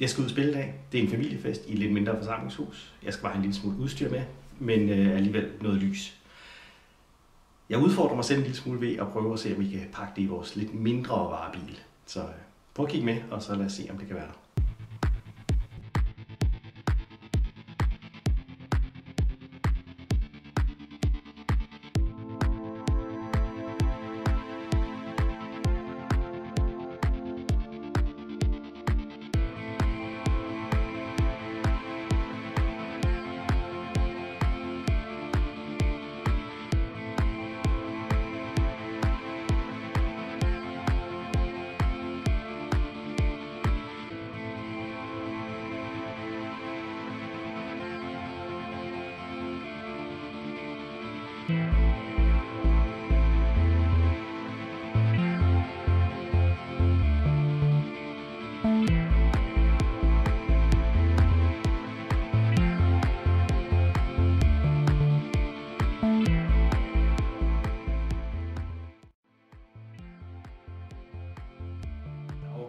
Jeg skal ud og spille i dag. Det er en familiefest i et lidt mindre forsamlingshus. Jeg skal bare have en lille smule udstyr med, men alligevel noget lys. Jeg udfordrer mig selv en lille smule ved at prøve at se, om vi kan pakke det i vores lidt mindre varebil. Så prøv at kigge med, og så lad os se, om det kan være der.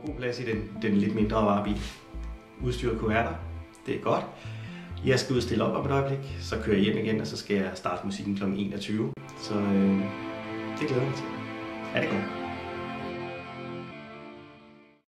God plads i den lidt mindre varebil. Udstyret kunne være der. Det er godt. Jeg skal ud og stille op om et øjeblik, så kører jeg hjem igen, og så skal jeg starte musikken kl. 21. Så det glæder jeg mig til. Ha' det godt.